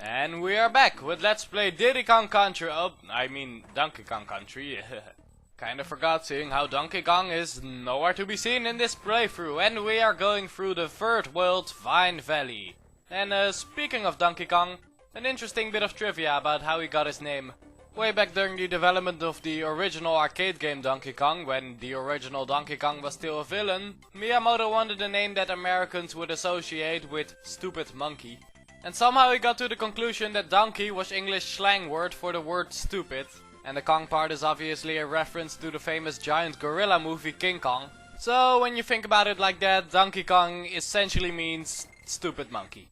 And we are back with Let's Play Diddy Kong Country. Donkey Kong Country. Kinda forgot seeing how Donkey Kong is nowhere to be seen in this playthrough. And we are going through the third world, Vine Valley. And speaking of Donkey Kong, an interesting bit of trivia about how he got his name. Way back during the development of the original arcade game Donkey Kong, when the original Donkey Kong was still a villain, Miyamoto wanted a name that Americans would associate with stupid monkey. And somehow he got to the conclusion that donkey was English slang word for the word stupid. And the Kong part is obviously a reference to the famous giant gorilla movie King Kong. So when you think about it like that, Donkey Kong essentially means stupid monkey.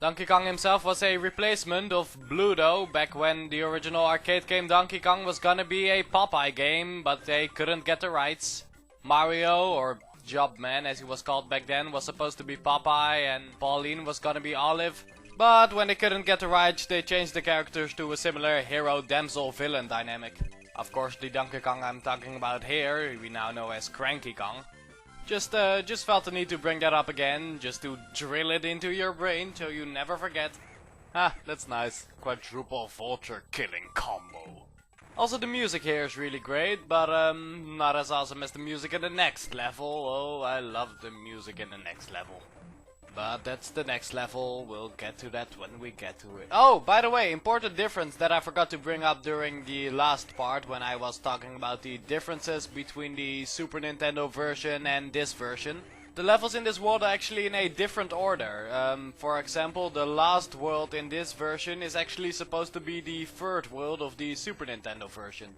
Donkey Kong himself was a replacement of Bluto back when the original arcade game Donkey Kong was gonna be a Popeye game, but they couldn't get the rights. Mario, or Jobman as he was called back then, was supposed to be Popeye and Pauline was gonna be Olive. But when they couldn't get the rights, they changed the characters to a similar hero-damsel-villain dynamic. Of course, the Donkey Kong I'm talking about here, we now know as Cranky Kong. Just felt the need to bring that up again, just to drill it into your brain so you never forget. Ah, that's nice. Quadruple vulture killing combo. Also, the music here is really great, but not as awesome as the music in the next level. Oh, I love the music in the next level. But that's the next level, we'll get to that when we get to it. Oh, by the way, important difference that I forgot to bring up during the last part when I was talking about the differences between the Super Nintendo version and this version. The levels in this world are actually in a different order. For example, the last world in this version is actually supposed to be the third world of the Super Nintendo version.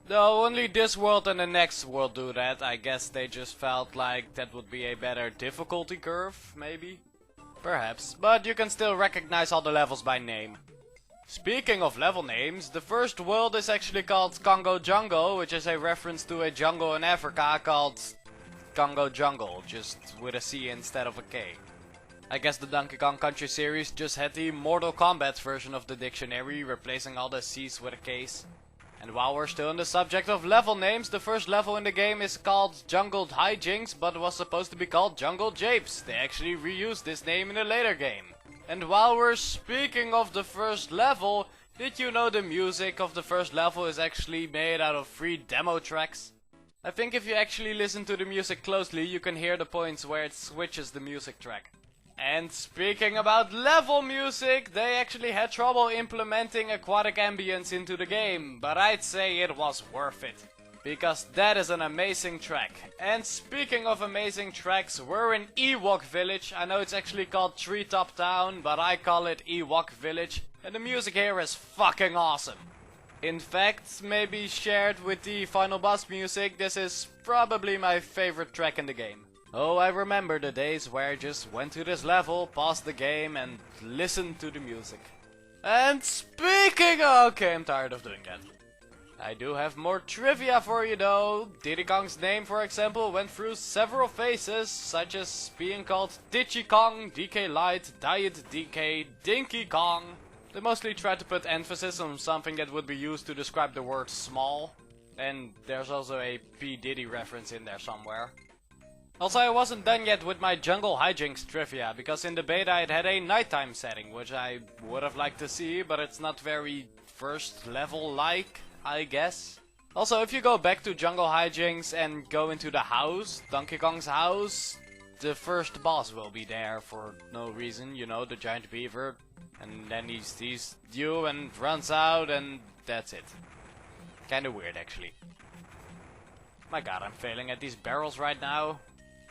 Though only this world and the next world do that, I guess they just felt like that would be a better difficulty curve, maybe? Perhaps, but you can still recognize all the levels by name. Speaking of level names, the first world is actually called Congo Jungle, which is a reference to a jungle in Africa called Congo Jungle, just with a C instead of a K. I guess the Donkey Kong Country series just had the Mortal Kombat version of the dictionary, replacing all the C's with a K's. And while we're still on the subject of level names, the first level in the game is called Jungle Hijinks, but was supposed to be called Jungle Japes. They actually reused this name in a later game. And while we're speaking of the first level, did you know the music of the first level is actually made out of 3 demo tracks? I think if you actually listen to the music closely, you can hear the points where it switches the music track. And speaking about level music, they actually had trouble implementing aquatic ambience into the game, but I'd say it was worth it. Because that is an amazing track. And speaking of amazing tracks, we're in Ewok Village. I know it's actually called Treetop Town, but I call it Ewok Village. And the music here is fucking awesome. In fact, maybe shared with the final boss music, this is probably my favorite track in the game. Oh, I remember the days where I just went to this level, paused the game and listened to the music. And speaking of... Okay, I'm tired of doing that. I do have more trivia for you though. Diddy Kong's name, for example, went through several phases, such as being called Diddy Kong, DK Light, Diet DK, Dinky Kong. They mostly tried to put emphasis on something that would be used to describe the word small. And there's also a P. Diddy reference in there somewhere. Also, I wasn't done yet with my Jungle Hijinks trivia, because in the beta it had a nighttime setting, which I would have liked to see, but it's not very first level-like, I guess. Also, if you go back to Jungle Hijinks and go into the house, Donkey Kong's house, the first boss will be there for no reason, you know, the giant beaver. And then he sees you and runs out, and that's it. Kinda weird, actually. My god, I'm failing at these barrels right now.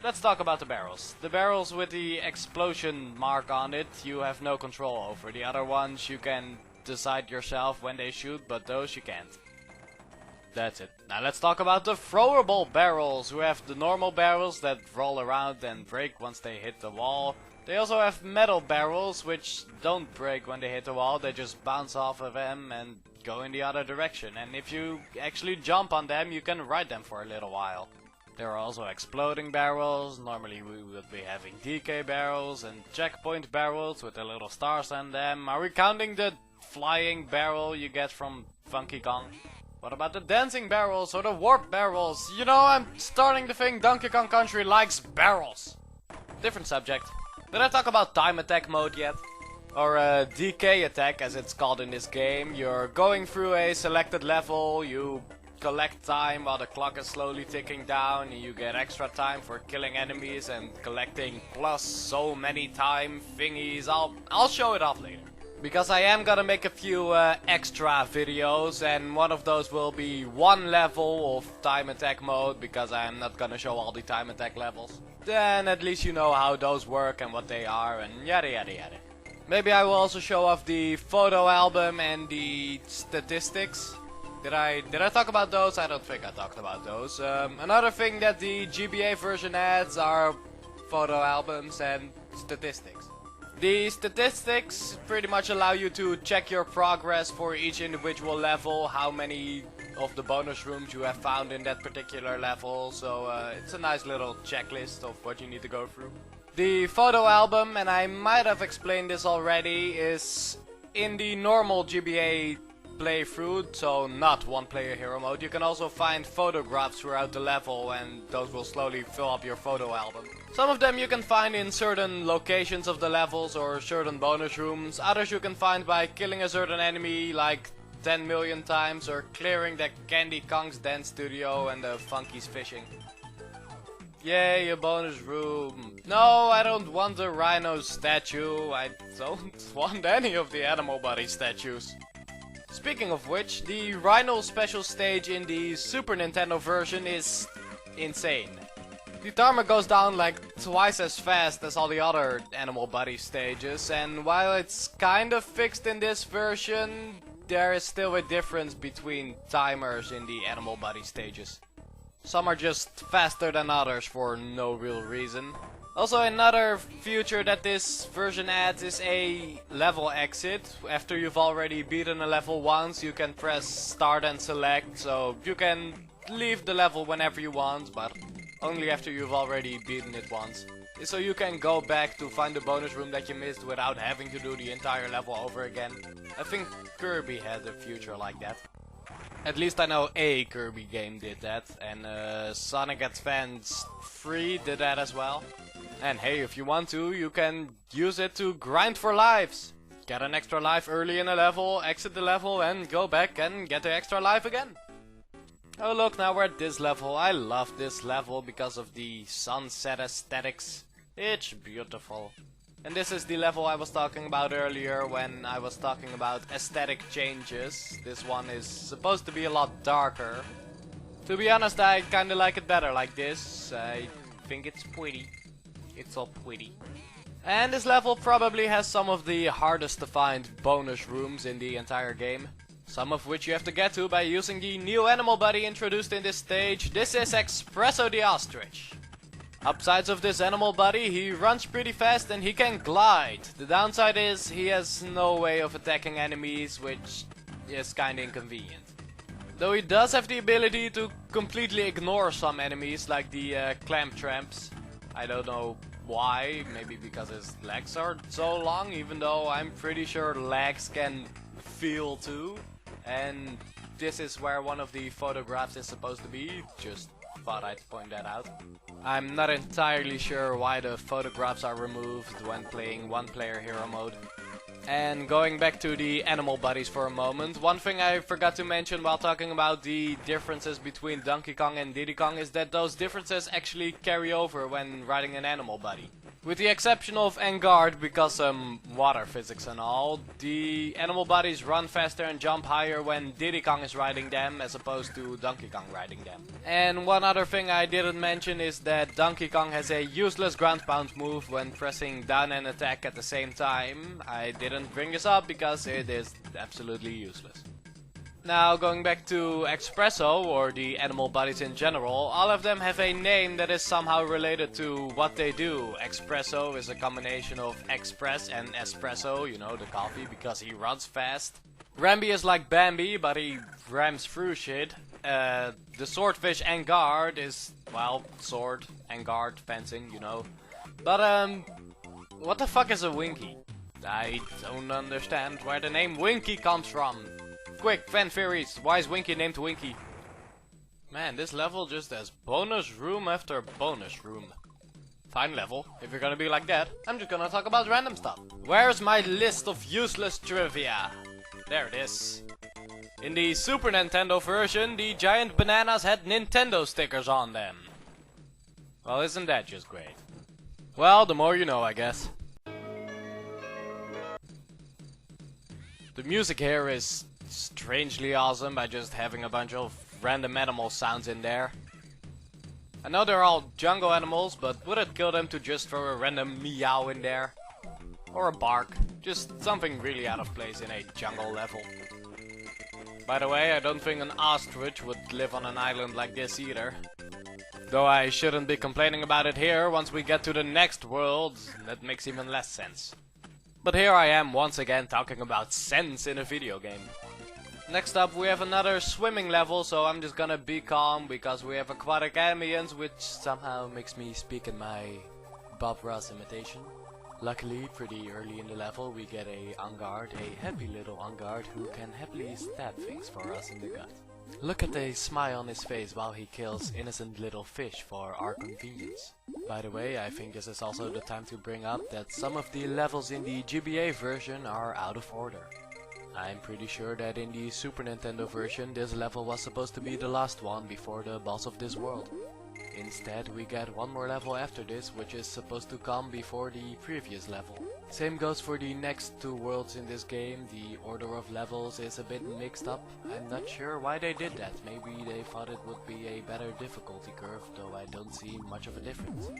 Let's talk about the barrels. The barrels with the explosion mark on it, you have no control over. The other ones you can decide yourself when they shoot, but those you can't. That's it. Now let's talk about the throwable barrels, who have the normal barrels that roll around and break once they hit the wall. They also have metal barrels, which don't break when they hit the wall, they just bounce off of them and go in the other direction. And if you actually jump on them, you can ride them for a little while. There are also exploding barrels. Normally we would be having DK barrels and checkpoint barrels with the little stars on them. Are we counting the flying barrel you get from Funky Kong? What about the dancing barrels or the warp barrels? You know, I'm starting to think Donkey Kong Country likes barrels. Different subject. Did I talk about time attack mode yet? or a decay attack as it's called in this game. You're going through a selected level, you collect time while the clock is slowly ticking down, and you get extra time for killing enemies and collecting plus so many time thingies. I'll show it off later. Because I am gonna make a few extra videos, and one of those will be one level of time attack mode, because I am not gonna show all the time attack levels. Then at least you know how those work and what they are and yada yada yada. Maybe I will also show off the photo album and the statistics. Did I talk about those? I don't think I talked about those. Another thing that the GBA version adds are photo albums and statistics. The statistics pretty much allow you to check your progress for each individual level, how many of the bonus rooms you have found in that particular level, so it's a nice little checklist of what you need to go through. The photo album, and I might have explained this already, is in the normal GBA playthrough, so not one player hero mode. You can also find photographs throughout the level, and those will slowly fill up your photo album. Some of them you can find in certain locations of the levels or certain bonus rooms. Others you can find by killing a certain enemy like 10 million times, or clearing the Diddy Kong's dance studio and the Funky's fishing. Yay, a bonus room. No, I don't want the rhino statue. I don't want any of the animal body statues. Speaking of which, the rhino special stage in the Super Nintendo version is insane. The timer goes down like twice as fast as all the other animal body stages, and while it's kind of fixed in this version, there is still a difference between timers in the animal body stages. Some are just faster than others for no real reason. Also, another feature that this version adds is a level exit. After you've already beaten a level once, you can press start and select, so you can leave the level whenever you want, but only after you've already beaten it once. So you can go back to find the bonus room that you missed without having to do the entire level over again. I think Kirby had a feature like that. At least I know a Kirby game did that, and Sonic Advance 3 did that as well. And hey, if you want to, you can use it to grind for lives. Get an extra life early in a level, exit the level, and go back and get the extra life again. Oh look, now we're at this level. I love this level because of the sunset aesthetics. It's beautiful. And this is the level I was talking about earlier when I was talking about aesthetic changes. This one is supposed to be a lot darker. To be honest, I kinda like it better like this. I think it's pretty. It's all pretty. And this level probably has some of the hardest to find bonus rooms in the entire game. Some of which you have to get to by using the new animal body introduced in this stage. This is Espresso the Ostrich. Upsides of this animal body, he runs pretty fast and he can glide. The downside is he has no way of attacking enemies, which is kinda inconvenient. Though he does have the ability to completely ignore some enemies, like the clam tramps. I don't know why, maybe because his legs are so long, even though I'm pretty sure legs can feel too. And this is where one of the photographs is supposed to be, just thought I'd point that out. I'm not entirely sure why the photographs are removed when playing one player hero mode. And going back to the animal buddies for a moment, one thing I forgot to mention while talking about the differences between Donkey Kong and Diddy Kong is that those differences actually carry over when riding an animal buddy. With the exception of Engard, because water physics and all, the animal buddies run faster and jump higher when Diddy Kong is riding them as opposed to Donkey Kong riding them. And one other thing I didn't mention is that Donkey Kong has a useless ground pound move when pressing down and attack at the same time. I didn't bring this up because it is absolutely useless. Now, going back to Espresso, or the animal buddies in general, all of them have a name that is somehow related to what they do. Espresso is a combination of express and espresso, you know, the coffee, because he runs fast. Rambi is like Bambi, but he rams through shit. The swordfish Engard is, well, sword, Engard, fencing, you know. But, what the fuck is a Winky? I don't understand where the name Winky comes from. Quick, fan theories. Why is Winky named Winky? Man, this level just has bonus room after bonus room. Fine level. If you're gonna be like that, I'm just gonna talk about random stuff. Where's my list of useless trivia? There it is. In the Super Nintendo version, the giant bananas had Nintendo stickers on them. Well, isn't that just great? Well, the more you know, I guess. The music here is strangely awesome by just having a bunch of random animal sounds in there. I know they're all jungle animals, but would it kill them to just throw a random meow in there? Or a bark. Just something really out of place in a jungle level. By the way, I don't think an ostrich would live on an island like this either. Though I shouldn't be complaining about it here, once we get to the next world, that makes even less sense. But here I am once again talking about sense in a video game. Next up we have another swimming level, so I'm just gonna be calm because we have aquatic ambience, which somehow makes me speak in my Bob Ross imitation. Luckily, pretty early in the level we get a on-guard, a happy little on-guard who can happily stab things for us in the gut. Look at the smile on his face while he kills innocent little fish for our convenience. By the way, I think this is also the time to bring up that some of the levels in the GBA version are out of order. I'm pretty sure that in the Super Nintendo version this level was supposed to be the last one before the boss of this world. Instead, we get one more level after this, which is supposed to come before the previous level. Same goes for the next two worlds in this game. The order of levels is a bit mixed up. I'm not sure why they did that. Maybe they thought it would be a better difficulty curve, though I don't see much of a difference.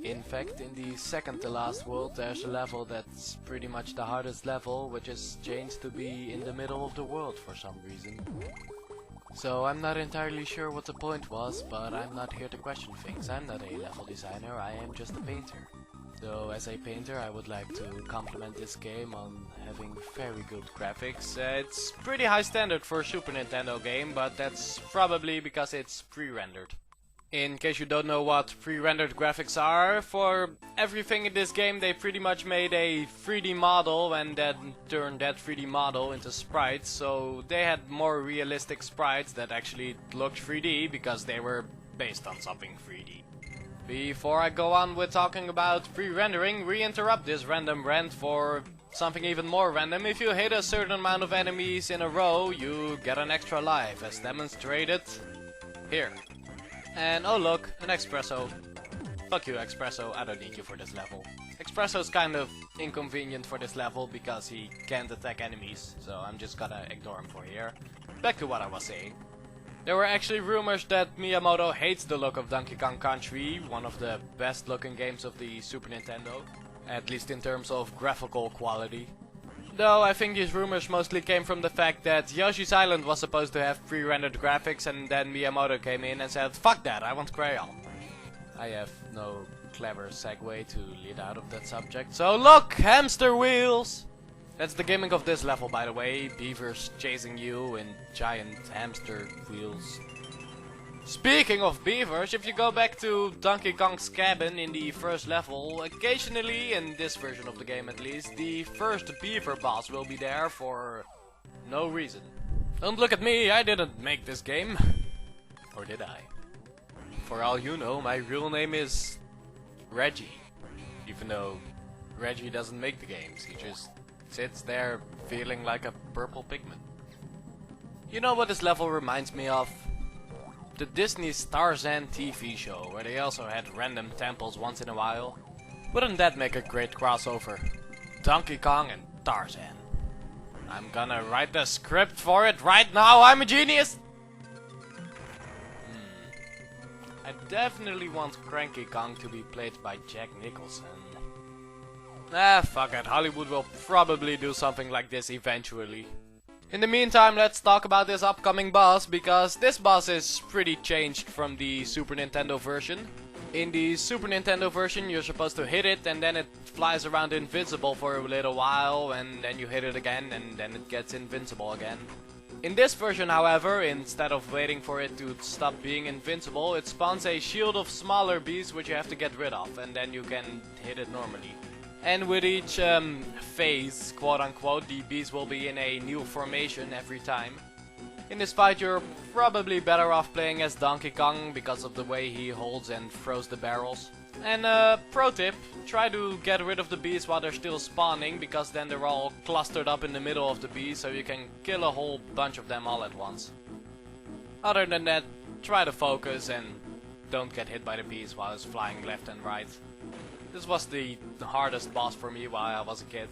In fact, in the second to last world there's a level that's pretty much the hardest level, which is changed to be in the middle of the world for some reason. So I'm not entirely sure what the point was, but I'm not here to question things. I'm not a level designer, I am just a painter. Though as a painter I would like to compliment this game on having very good graphics. It's pretty high standard for a Super Nintendo game, but that's probably because it's pre-rendered. In case you don't know what pre-rendered graphics are, for everything in this game they pretty much made a 3D model and then turned that 3D model into sprites, so they had more realistic sprites that actually looked 3D because they were based on something 3D. Before I go on with talking about pre-rendering, we interrupt this random rant for something even more random. If you hit a certain amount of enemies in a row, you get an extra life, as demonstrated here. And oh look, an espresso. Fuck you, Espresso, I don't need you for this level. Espresso's kind of inconvenient for this level because he can't attack enemies, so I'm just gonna ignore him for here. Back to what I was saying. There were actually rumors that Miyamoto hates the look of Donkey Kong Country, one of the best looking games of the Super Nintendo, at least in terms of graphical quality. Though I think these rumors mostly came from the fact that Yoshi's Island was supposed to have pre-rendered graphics and then Miyamoto came in and said, fuck that, I want crayon. I have no clever segue to lead out of that subject. So look, hamster wheels! That's the gimmick of this level, by the way. Beavers chasing you in giant hamster wheels. Speaking of beavers, if you go back to Donkey Kong's cabin in the first level, occasionally, in this version of the game at least, the first beaver boss will be there for no reason. Don't look at me, I didn't make this game. Or did I? For all you know, my real name is Reggie. Even though Reggie doesn't make the games, he just sits there feeling like a purple pigment. You know what this level reminds me of? The Disney Tarzan TV show, where they also had random temples once in a while. Wouldn't that make a great crossover? Donkey Kong and Tarzan. I'm gonna write the script for it right now, I'm a genius! I definitely want Cranky Kong to be played by Jack Nicholson. Ah, fuck it, Hollywood will probably do something like this eventually. In the meantime, let's talk about this upcoming boss, because this boss is pretty changed from the Super Nintendo version. In the Super Nintendo version, you're supposed to hit it and then it flies around invincible for a little while, and then you hit it again and then it gets invincible again. In this version, however, instead of waiting for it to stop being invincible, it spawns a shield of smaller beasts which you have to get rid of, and then you can hit it normally. And with each phase, quote unquote, the beast will be in a new formation every time. In this fight you're probably better off playing as Donkey Kong because of the way he holds and throws the barrels. And pro tip, try to get rid of the bees while they're still spawning, because then they're all clustered up in the middle of the bees, so you can kill a whole bunch of them all at once. Other than that, try to focus and don't get hit by the bees while it's flying left and right. This was the hardest boss for me while I was a kid.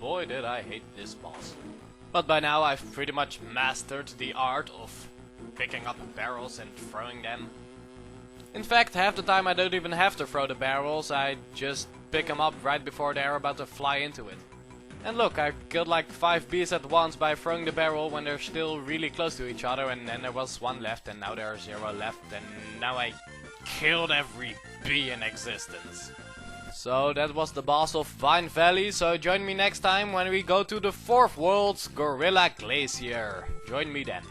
Boy did I hate this boss. But by now I've pretty much mastered the art of picking up barrels and throwing them. In fact, half the time I don't even have to throw the barrels, I just pick them up right before they're about to fly into it. And look, I killed like 5 bees at once by throwing the barrel when they're still really close to each other, and then there was 1 left and now there are 0 left, and now I killed every bee in existence. So that was the boss of Vine Valley, so join me next time when we go to the 4th world's Gorilla Glacier. Join me then.